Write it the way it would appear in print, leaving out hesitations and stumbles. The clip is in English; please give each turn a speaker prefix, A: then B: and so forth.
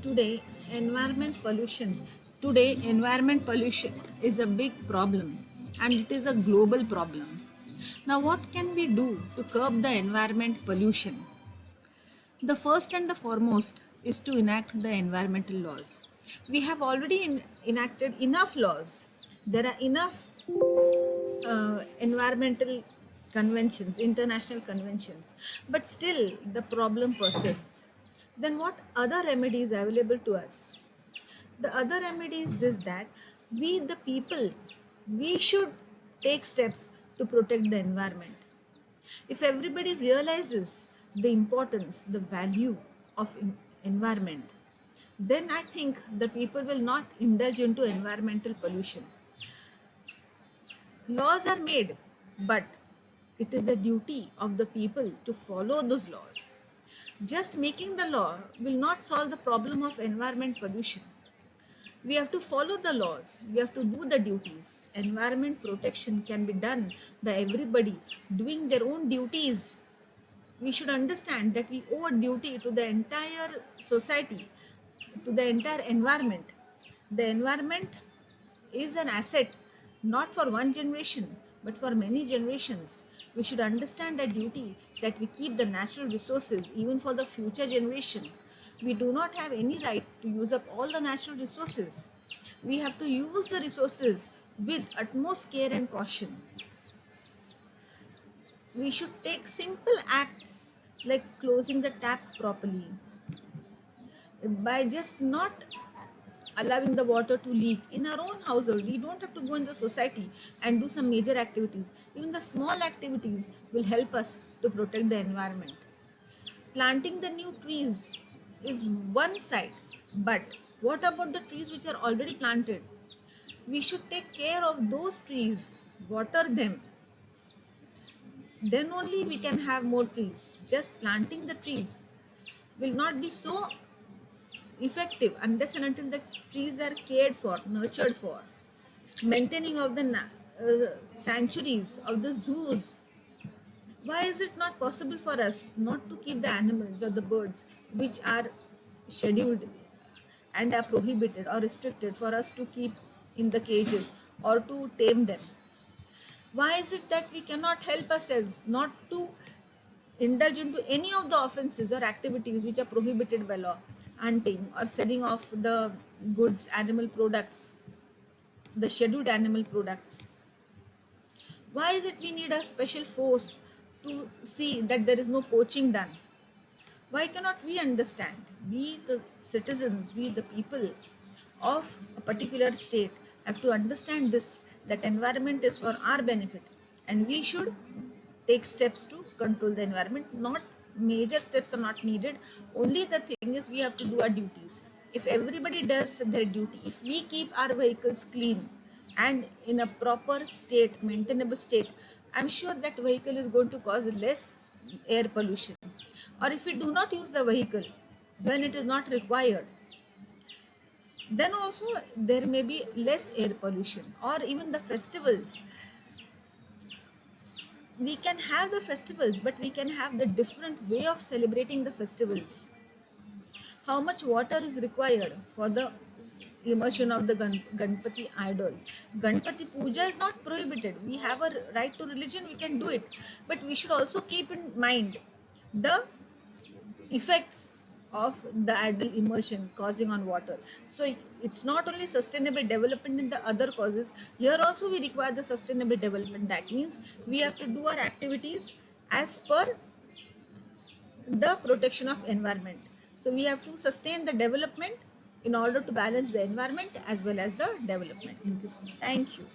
A: today environment pollution environment pollution is a big problem, and it is a global problem. Now what can we do to curb the environment pollution? The first and the foremost is to enact the environmental laws. We have already enacted enough laws. There are enough environmental conventions, international conventions, but still the problem persists. Then what other remedies available to us? The other remedy is this, that we the people, we should take steps to protect the environment. If everybody realizes the importance, the value of environment, then I think the people will not indulge into environmental pollution. Laws are made, but it is the duty of the people to follow those laws. Just making the law will not solve the problem of environment pollution. We have to follow the laws, we have to do the duties. Environment protection can be done by everybody doing their own duties. We should understand that we owe a duty to the entire society, to the entire environment. The environment is an asset not for one generation but for many generations. We should understand our duty that we keep the natural resources even for the future generation. We do not have any right to use up all the natural resources. We have to use the resources with utmost care and caution. We should take simple acts like closing the tap properly, by just not allowing the water to leak in our own household. We don't have to go in the society and do some major activities. Even the small activities will help us to protect the environment. Planting the new trees is one side, but what about the trees which are already planted? We should take care of those trees, water them. Then only we can have more trees. Just planting the trees will not be so effective unless and until the trees are cared for, nurtured for. Maintaining of the sanctuaries, of the zoos. Why is it not possible for us not to keep the animals or the birds which are scheduled and are prohibited or restricted for us to keep in the cages or to tame them? Why is it that we cannot help ourselves not to indulge into any of the offenses or activities which are prohibited by law? Hunting or selling of the goods, animal products, the scheduled animal products. Why is it we need a special force to see that there is no poaching done? Why cannot we understand? We the citizens, we the people of a particular state have to understand this, that environment is for our benefit and we should take steps to control the environment. Not major steps are not needed. Only the thing is we have to do our duties. If everybody does their duty, if we keep our vehicles clean and in a proper state, maintainable state, I'm sure that vehicle is going to cause less air pollution. Or if we do not use the vehicle when it is not required, then also there may be less air pollution. Or even the festivals, we can have the festivals, but we can have the different way of celebrating the festivals. How much water is required for the immersion of the Ganpati idol? Ganpati puja is not prohibited. We have a right to religion, we can do it. But we should also keep in mind the effects of the idol immersion causing on water. So it's not only sustainable development in the other causes, here also we require the sustainable development. That means we have to do our activities as per the protection of environment. So we have to sustain the development in order to balance the environment as well as the development. Thank you.